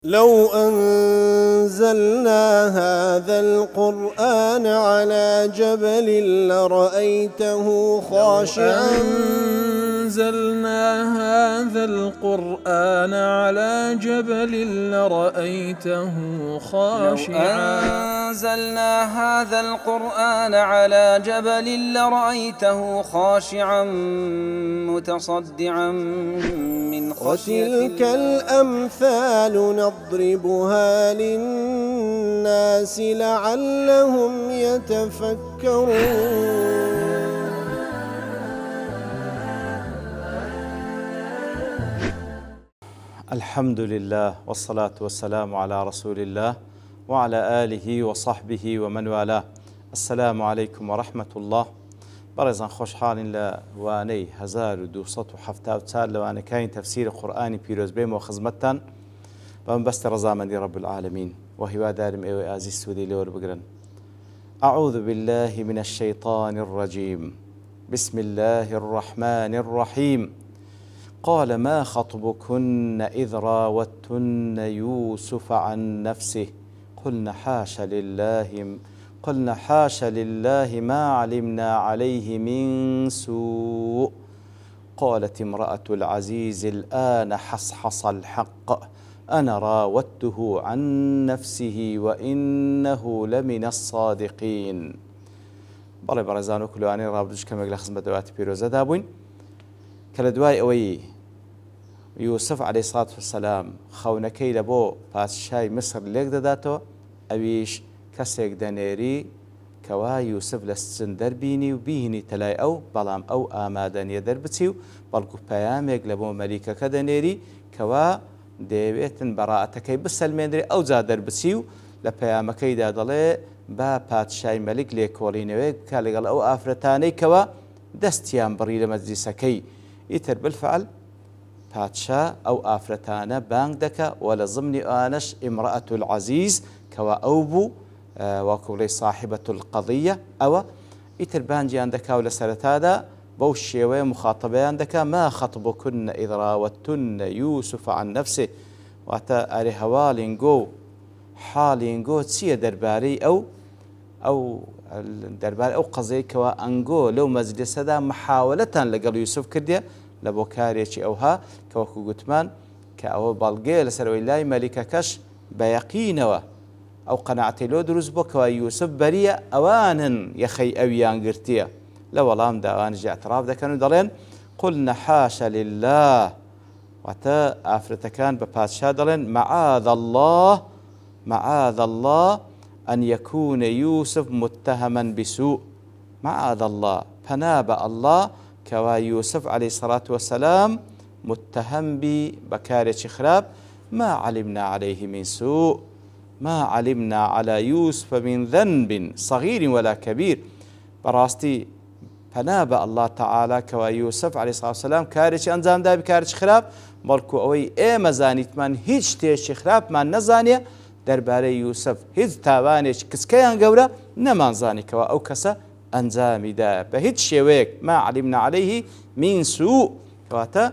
لو أنزلنا هذا القرآن على جبل لرأيته خاشعا أنزلنا هذا القرآن على جبل لرأيته خاشعا أنزلنا هذا القرآن على جبل لرأيته خاشعا متصدعا من خشية وتلك الأمثال نضربها للناس لعلهم يتفكرون. الحمد لله والصلاة والسلام على رسول الله وعلى آله وصحبه ومن والاه. السلام عليكم ورحمة الله. بەڕێزان خۆشحاڵین لە وانەی 1274 لەوانەکانی تەفسیری قورئانی پیرۆز بێمەوە خزمەتتان بەم بەستە ڕەزامەندی رب العالمین و هیوادارم ئێوەی ئازیز سوودی لێوە بگرن. أعوذ بالله من الشيطان الرجيم. بسم الله الرحمن الرحيم. قال ما خطبكن إذ راوتن يوسف عن نفسه قلنا حاش لله ما علمنا عليه من سوء. قالت امرأة العزيز الآن حصحص الحق أنا راودته عن نفسه وإنه لمن الصادقين. بەڵێ بەڕێزان و کلوانەی ڕابردوش کەمێک لە خزمەتەوەتی پیرۆزەدا بووین کە لە دوای ئەوەی یوسف عەلەیهی سڵات وسەلام خەونەکەی لە بۆ پادشای مسر لێک دەداتەوە، ئەویش کەسێک دەنێری کەوا یوسف لە سن دەربینی و بیهینی تەلای ئەو، بەڵام ئەو ئامادە نییە دەربچی و بەڵکو پەیامێک لە بۆ مەلیکەکە دەنێری کەوا دەیەوێتن بەڕائەتەکەی بسەلمێنرێ، ئەو جا دەربچی و لە پەیامەکەیدا دەڵێ با پادشای مەلیک لێکۆڵینەوەی بکە لەگەڵ ئەو ئافرەتانەی کەوا دەستیان بڕی لە مەجلیسەکەی. ئیتر بالفعل پادشا ئەو ئافرەتانە بانگ دەکە و لە ضمنی ئەوانەش ئیمرەئەت العەزیز کەوا ئەو بوو واکوڵەی صاحبەت القەضیە، ئەوە ئیتر بانگیان دەکا و لە سەرەتادا بەو شێوەیە مخاتەبەیان دەکا ما خەطبکن ئیذ راوەتتن یوسف عن نفسه، واتە ئەرێ هەواڵینگۆ و حاڵینگۆ چییە دەربارەی دەربارەی ئەو قەزەی کەوا ئەنگۆ لەو مەجلیسەدا محاولەتان لەگەڵ یوسف کردێ لە بۆ کارێکی ئەوها کە وەکو گوتمان کە ئەوە بەڵگەیە لەسەرەوەی لای مەلیکەکەش بە یەقینەوە ئەو قەناعەتەی لۆ دروست بۆ کەوا یوسف بەریە ئەوانن یەخەی ئەویان گرتیە. لە وەڵامدا ئەوانش ئێعتراف دەکەن و دەڵێن قلنا حاشا لله، واتە ئافرەتەکان بە پادشا دەڵێن معاذ الله أن يكون يوسف متهما بسوء. معاذ الله، پەنا بە الله کەوا یوسف عەلەیهی الصلاة والسلام متهم بکارێکی خراپ. ما علمنا عليه من سوء ما علمنا على يوسف من ذنب صغير ولا كبير. بەڕاستی پەنا بە الله تعالى کەوا یوسف عەلەیهی الصلاة والسلام کارێکی ئەنجام دا بکارێکی خراپ، بەڵکو ئەوەی ئێمە زانیتمان هیچ شتێکی خراپمان نەزانیە دەربارەی یوسف، هیچ تاوانێکی کچکەیان گەورە نەمانزانیکەوە ئەو کەسە ئەنجامیدا بە هیچ شێوەیەک. ما علمنا عليه من سوء، کەواتە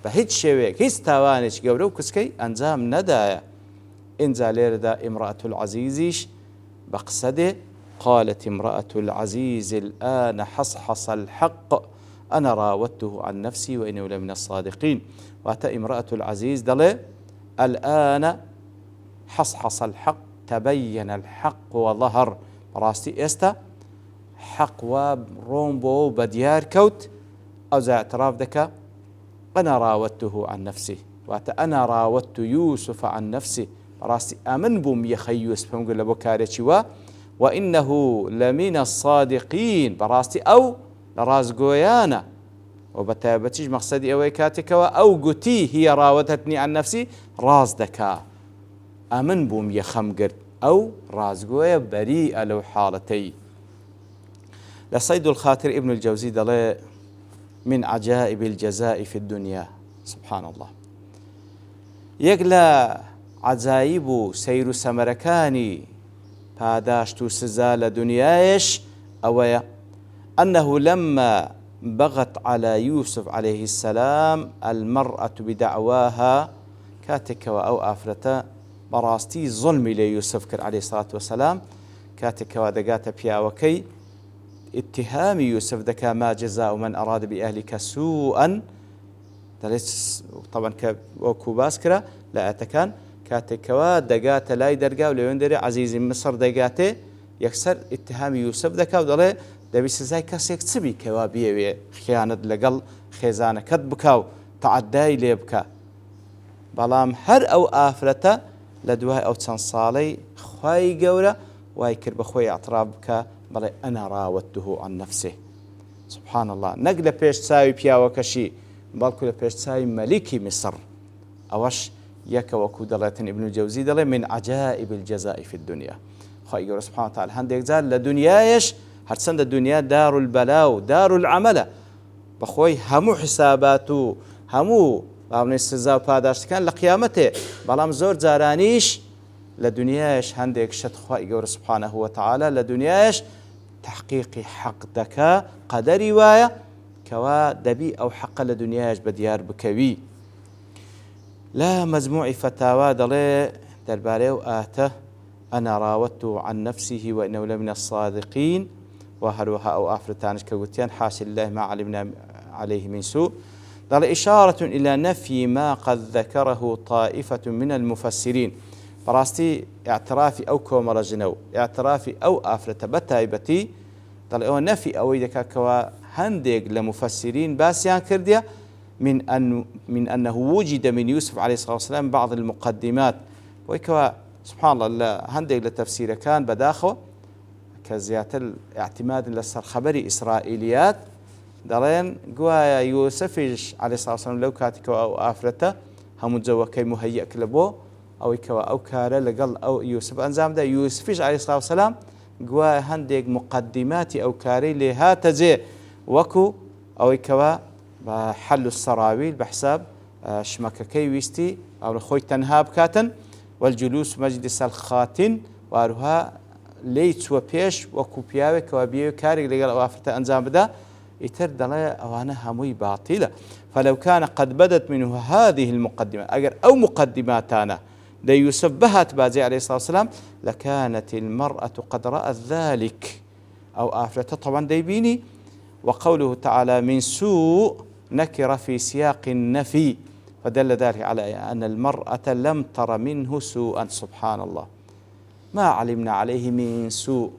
بە هیچ شێوەیەک هیچ تاوانێکی گەورە و کچکەی ئەنجام نەدایە. ئینجا لێرەدا ئیمرەئەت العەزیزیش بە قسە دێ قالت امرأة العزيز الآن حصحص الحق أنا راودته عن نفسي وإنه لمن الصادقين. واتى امرأة العزيز دڵێ الآن حصحص الحق تبين الحق وظهر. بەڕاستی ئێستا حەق وا ڕۆم بۆ و بە دیار کەوت. ئەو جا ئەعتراف دەکا أنا راودته عن نفسه، واتە أنا راودت يوسف عن نفسه. بەڕاستی ئەمن بووم یەخەی یوسفم گرت لە بۆ کارێکی وا وإنه لمن الصادقين. بەڕاستی ئەو لە ڕازگۆیانە و بە تایبەتیش مەقسەدی ئەوەی کاتێکەوە ئەو گوتی هي راودتني عن نفسي ڕاز دەکا ئەمن بووم یەخەم گرت، ئەو ڕازگۆیە بەریئە لەو حاڵەتەی. لە سەید الخاتر ابن الجوزی دەڵێ من عجائب الجزاء في الدنيا. سبحان الله، یەک لە عجایب و سەیر و سەمەرەکانی پاداشت و سزا لە دنیایش ئەوەیە أنه لما بغت على يوسف عليه السلام المرأة بدعواها کاتێکەوە ئەو ئافرەتە بەڕاستی زۆڵمی لێ یوسف کرد عەلەیهی سەڵات وەسەلام، کاتێکەوە دەگاتە پیاوەکەی اتهامی یوسف دەکا ما جەزاء من ئەراد بئەهلیکە سوءا، دەڵێت طبعا کە وەکو باس کرا لە ئاەتەکان، کاتێکەوە دەگاتە لای دەرگا و لەوێن دەرێ عەزیزی مسر دەگاتێ یەکسەر اتهامی یوسف دەکا و دەڵێ دەبی سزای کەسێک چبی کەوا بێوێ خیانەت لەگەڵ خێزانەکەت بکا و تەعەدای لێ بکە. بەڵام هەر ئەو ئافرەتە لە دوای ئەو چەند ساڵەی خوای گەورە وای کرد بەخۆی ئەعتراف بکە بەڵێ ئەنا ڕاوەتتوه عن نەفسه. سبحان الله، نەک لە پێش چاوی پیاوەکەشی بەڵکو لە پێش چاوی مەلیکی میسر. ئەوەش یەکە وەکو دەڵێتن ئیبن جەوزی دەڵێ من عجائب الجزاء في الدنيا. خوای گەورە سبحانه وتعالى هەندێک جار لە دنیایش هەرچەندە دنیا دار البەلا و دار العەمەلە، بەخۆی هەموو حسابات و هەموو باڵێ سزا و پاداشتەکان لە قیامەتێ، بەڵام زۆر جارانیش لە دنیایش هەندێک شت خوای گەورە سبحانه وتعالى لە دنیایش تحقیقی حەق دەکا، قەدەری وایە کەوا دەبی ئەو حەقە لە دنیایش بەدیار بکەوی. لا مجموعی فتاوا دەڵێ دەربارەی ئەو ئاتە ئەنا ڕاوەتته عن نفسه وإنه لمن الصادقين، وهروها أو أفرتانش كوتيان حاشا لله ما علمنا عليه من سوء. دل إشارة إلى نفي ما قد ذكره طائفة من المفسرين. براستي اعترافي أو كومرجنو اعترافي أو أفرت بتايبتي دل أو نفي أو إذا كوا هندق لمفسرين باسيان كرديا من أنه وجد من يوسف عليه الصلاة والسلام بعض المقدمات، ويكوا سبحان الله هندق لتفسير كان بداخل كزيادة اعتماد لسر خبري إسرائيليات دلين قوايا يوسفش عليه الصلاة والسلام لو كاتكوا أو آفرته هم جوكي مهيئ كلبو أو يكوا أو كارا لقل أو يوسف أنزام ده يوسفش عليه الصلاة والسلام قوايا هندق مقدمات أو كاري لها تزي وكو أو يكوا بحل السراويل بحساب شمككي ويستي أو خوي تنهاب كاتن والجلوس مجلس الخاتن وأروها ليت وبيش وكوبياوي كوابيو كاري لقال أوافرته أنزام بدا يتر دلائي أوانا هموي باطلة. فلو كان قد بدت منه هذه المقدمة أجر أو مقدماتنا ليوسف بهت بازي عليه الصلاة والسلام لكانت المرأة قد رأت ذلك أو آفرته طبعا ديبيني. وقوله تعالى من سوء نكر في سياق النفي، فدل ذلك على أن المرأة لم تر منه سوءا. سبحان الله، ما علمنا عليه من سوء.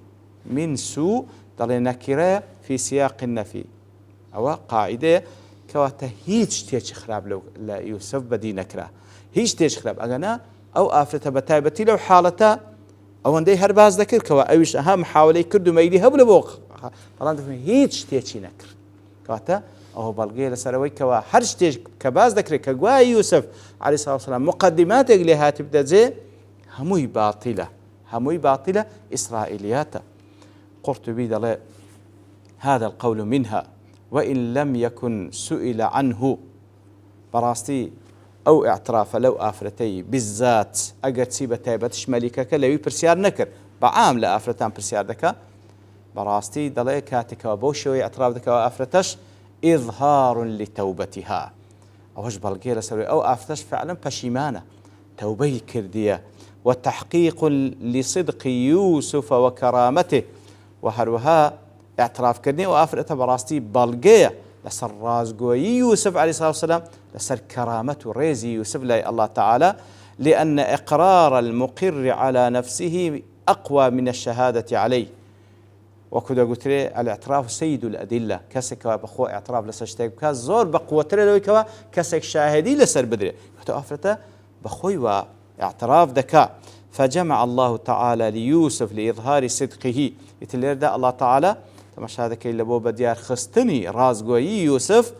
من سوء دل نكرة في سياق النفي أو قاعدة كواته هيج تيج خراب لو لا يوسف بدي نكرة هيج تيج خراب أجنا أو آفرته بتايبتي لو حالته أو عندي هرباز ذكر كوا أيش أهم حوالي كردو ميلي هبل بوق طبعا هيج تيج نكر كواته أو بلغي لسروي كوا هرش تيج كباز ذكر كجوا يوسف عليه الصلاة والسلام مقدمات إليها تبدأ زي هموي باطلة إسرائيليات. قرطبي دل هذا القول منها وإن لم يكن سئل عنه. براستي أو اعتراف لو آفرتي بالذات أجر تسيب تايبتش ملكك لو برسيار نكر بعام لآفرتان برسيار دكا براستي دل كاتك وبوشوي اعتراف دكا وآفرتش إظهار لتوبتها أوش بلغير سوي أو آفرتش فعلا بشيمانة توبي كردية وتحقيق لصدق يوسف وكرامته. وهروها اعتراف كردني وآفرته براستي بلغية لسر رازقوي يوسف عليه الصلاة والسلام لسر كرامته ريزي يوسف لي الله تعالى، لأن إقرار المقر على نفسه أقوى من الشهادة عليه. وكذا قلت لي الاعتراف سيد الأدلة كسك بخو اعتراف لسشتك كاس زور بقوة لو كوا كسك شاهدي لسر بدري آفرته بخوي واعتراف دكا. فجمع الله تعالى ليوسف لإظهار صدقه يتلير الله تعالى تماش هذا كي لبو بديار خستني رازقوي يوسف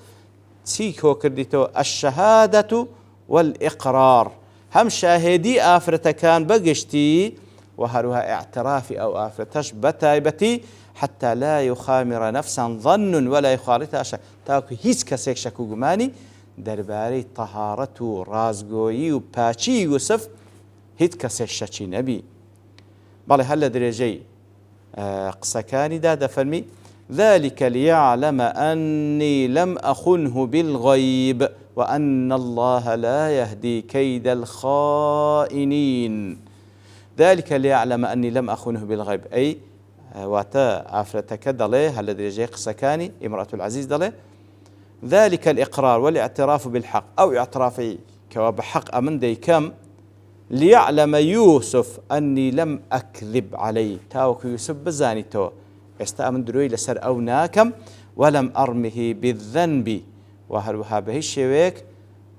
تيكو كرديتو الشهادة والإقرار هم شاهدي آفرته كان بقشتي وهروها اعترافي أو آفرتش بتايبتي حتى لا يخامر نفسا ظن ولا يخالطها شك تاكو هيس كسيك شكو قماني درباري طهارته رازقوي وباتشي يوسف هيت كسيك شكي نبي بالي هل درجي قسكاني دا فرمي ذلك ليعلم أني لم أخنه بالغيب وأن الله لا يهدي كيد الخائنين ذلك ليعلم أني لم أخنه بالغيب أي واتا آفرتك دلي هل درجة قسكاني امرأة العزيز دلي ذلك الإقرار والاعتراف بالحق أو اعترافي كوابحق أمن دي كم ليعلم يوسف أني لم أكذب عليه تاوك يوسف بزاني تو استأمن دروي لسر أو ناكم ولم أرمه بالذنب وهروها به الشويك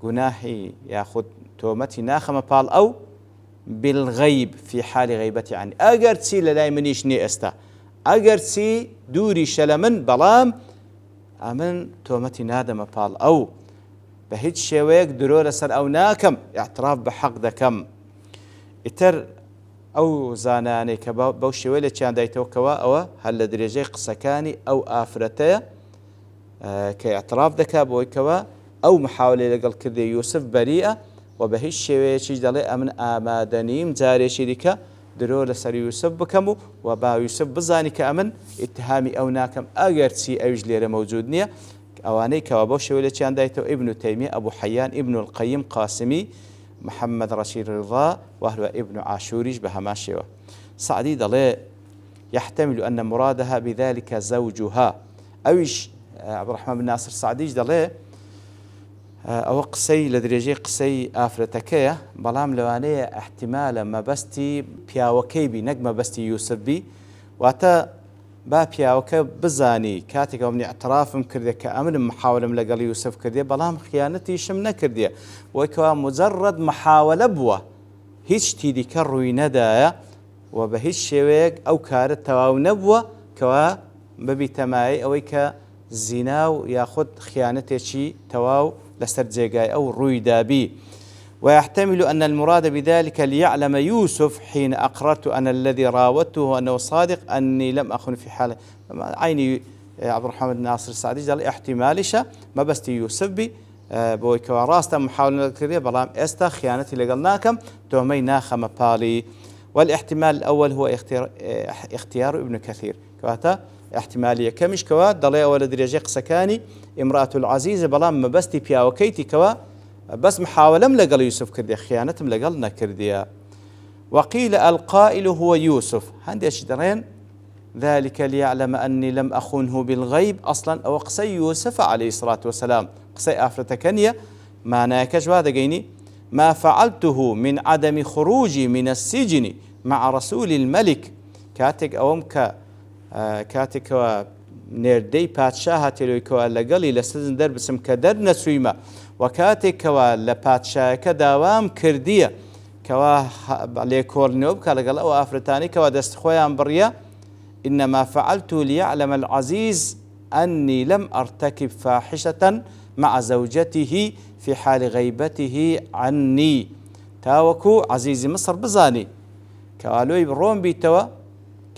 جناحي ياخذ تومتي ناخم بال أو بالغيب في حال غيبتي عني أجرتي للاي منيش ني استا أجرتي دوري شلمن بلام أمن تومتي نادم بال أو بهيج شويك درو لسر أو ناكم اعتراف بحق دكم اتر أو زاناني كبا بوشي ويلي كان دايتو كوا أو هل درجي قسكاني أو آفرتي كاعتراف دكا بوي كوا أو محاولة لقل كذي يوسف بريئة وبهيش شوي شيء دلي أمن آمادنيم جاري شركة درو لسر يوسف بكمو وبا يوسف بزاني كأمن اتهامي أو ناكم أجرتي أوج ليرة موجود نية أواني كوا بوشي ويلي كان دايتو ابن تيمية أبو حيان ابن القيم قاسمي محمد رشيد رضا وهو ابن عاشوريش بهماشيوه سعدي دلي يحتمل أن مرادها بذلك زوجها أويش عبد الرحمن بن ناصر سعديش دلي أو قسي لدرجة قسي آفرتكية بلام لوانية احتمالا ما بستي بياوكي بي نق ما بستي يوسف بي واتا با بياوكي بزاني كاتك ومني اعترافم كردية كأمن محاولة لقل يوسف كردية بلام خيانتي شمنا كردية ويكوا مجرد محاولة بوه هيش تيدي كروي ندايا وبهيش شويك أو كارت تواو نبوه كوا ببي تماي أويكا زيناو ياخد خيانتي شي تواو لسر جيغاي أو روي دابي ويحتمل أن المراد بذلك ليعلم يوسف حين أقررت أنا الذي راودته أنه صادق أني لم أخن في حالة عيني عبد الرحمن بن ناصر السعدي قال احتمالش ما بستي يوسف بي بويك وراستا محاولة كذية بلام استا خيانتي لقلناكم تومي ناخم بالي والاحتمال الأول هو اختيار ابن كثير كواتا احتمالية كمش كوا دلي أول درجة قسكاني امرأة العزيز بلام ما بستي بيا وكيتي كوا بس محاولة ملقل يوسف كردية خيانة ملقلنا كردية وقيل القائل هو يوسف هندي أشدرين ذلك ليعلم أني لم أخنه بالغيب أصلا أو قصي يوسف عليه الصلاة والسلام قصي آفرتكنية ما ناكش وهذا قيني ما فعلته من عدم خروجي من السجن مع رسول الملك كاتك أومك كاتك نيردي باتشاها تلويكوا لقلي لسزن در بسم كدر نسويمة وكاتك لباتشاها كداوام كردية كوا ليكورنيوب كالقل أو أفرتاني كوا دستخويا بريا إنما فعلت ليعلم العزيز أني لم أرتكب فاحشة مع زوجته في حال غيبته عني تاوكو عزيزي مصر بزاني كوالوي بروم بيتوا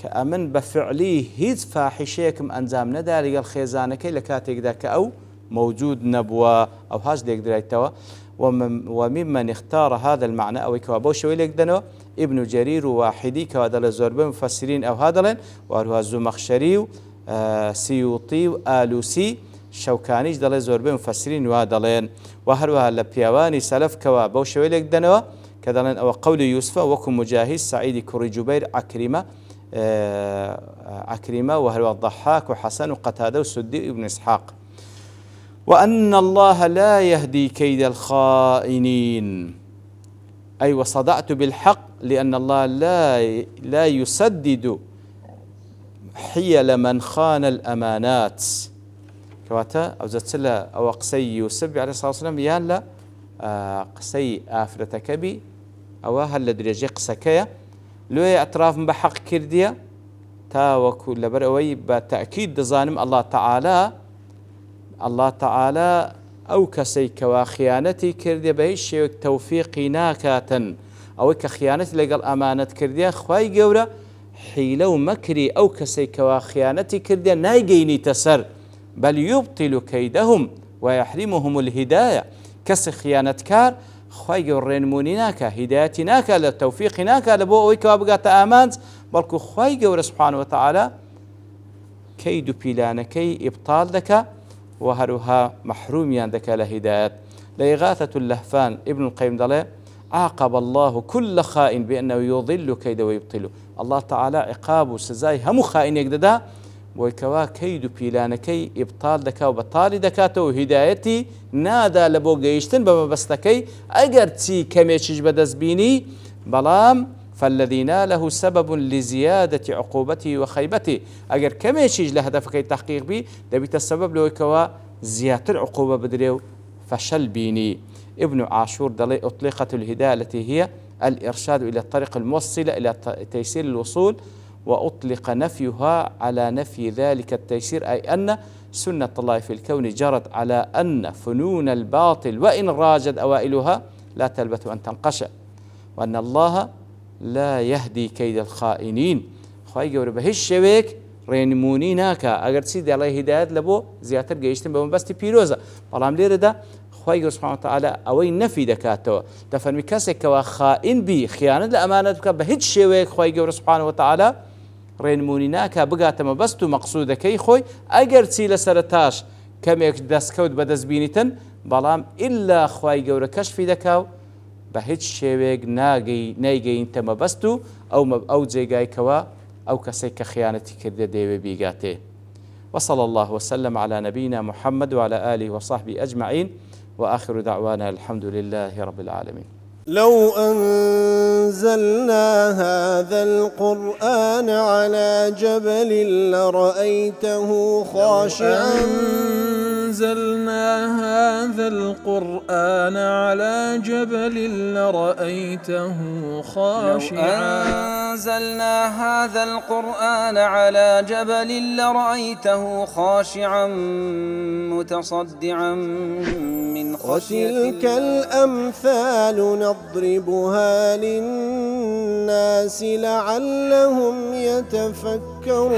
كأمن بفعلي هيز فاحشيكم أنزام نداري الخيزانك لكاتك ذاك أو موجود نبوة أو هاش ديك درايتوا وممن اختار هذا المعنى أو كوابوش ويلك دنو ابن جرير واحدي كوادل زوربين مفسرين أو هذا وهو الزمخشري سيوطي وآلوسي شوكانيش دل زوربين مفسرين وهذا وهروها لبيواني سلف كوابوش ويلك دنو كذلك أو قول يوسف وكم مجاهد سعيد كري جبير عكرمة وهو الضحاك وحسن وقتادة وسدي ابن إسحاق وأن الله لا يهدي كيد الخائنين أي وصدعت بالحق لأن الله لا يسدد حيل من خان الأمانات كواتا أو زتلا أو قسي يوسف عليه الصلاة والسلام يالا قسي آفرتك بي أو هل درجة قسكية لو اعتراف بحق كردية تا وكل برأوي بتأكيد دزانم الله تعالى أو كسيك وخيانتي كردية بهيش توفيقي ناكاتا أو كخيانتي لقل أمانة كردية خواي قورة حيلة ومكري أو كسيك وخيانتي كردية نايقيني تسر بل يبطل كيدهم ويحرمهم الهداية كس خيانة كار خواي قورين مونيناكا هدايتناكا لتوفيقناكا لبوئك وابقات آمانت بلكو خواي قورة سبحانه وتعالى كيد بيلانكي إبطال لك وهروها محروميان ذكا لهدايات لإغاثة اللهفان ابن القيم دلي عاقب الله كل خائن بأنه يضل كيد ويبطله. الله تعالى عقاب سزاي هم خائن يقددا بويكوا كيد بيلانكي إبطال دكا وبطال دكاته وهدايتي نادا لبو جيشتن بمبستكي أجر تي كميشج بدزبيني بلام فالذي له سبب لزيادة عقوبته وخيبته أجر كميشج لهدفك التحقيق بي دبيت السبب لويكوا زيادة العقوبة بدريو فشل بيني. ابن عاشور دلي أطلقت الهداية التي هي الإرشاد إلى الطريق الموصلة إلى تيسير الوصول، وأطلق نفيها على نفي ذلك التيسير، أي أن سنة الله في الكون جرت على أن فنون الباطل وإن راجت أوائلها لا تلبث أن تنقشع، وأن الله لا يهدي كيد الخائنين. خواهي قول بهش شويك رينموني ناكا أجر سيدي الله هدايات لبو زيادة جيشتن بمبستي بيروزا بلام ليرة دا خواهي قول سبحانه وتعالى أوي نفي دكاتو دفن كسك وخائن بي خيانة لأمانة بك بهش شويك خواهي قول سبحانه وتعالى رينموني ناكا بقات مبستو مقصودة كي خوي أجر سيلة سرتاش كم يكدسكود بدزبينتن بلام إلا خواهي قول كشفي دكاو بهيج شويق نايجي انت مبستو او جيجاي كوا او كسيك خيانتي كده ديوي بيقاته. وصلى الله وسلم على نبينا محمد وعلى آله وصحبه أجمعين، وآخر دعوانا الحمد لله رب العالمين. لو أنزلنا هذا القرآن على جبل لرأيته خاشعا أنزلنا هذا القرآن على جبل لرأيته خاشعا أنزلنا هذا القرآن على جبل لرأيته خاشعا متصدعا من خشية الله. وتلك الأمثال نضربها للناس لعلهم يتفكرون.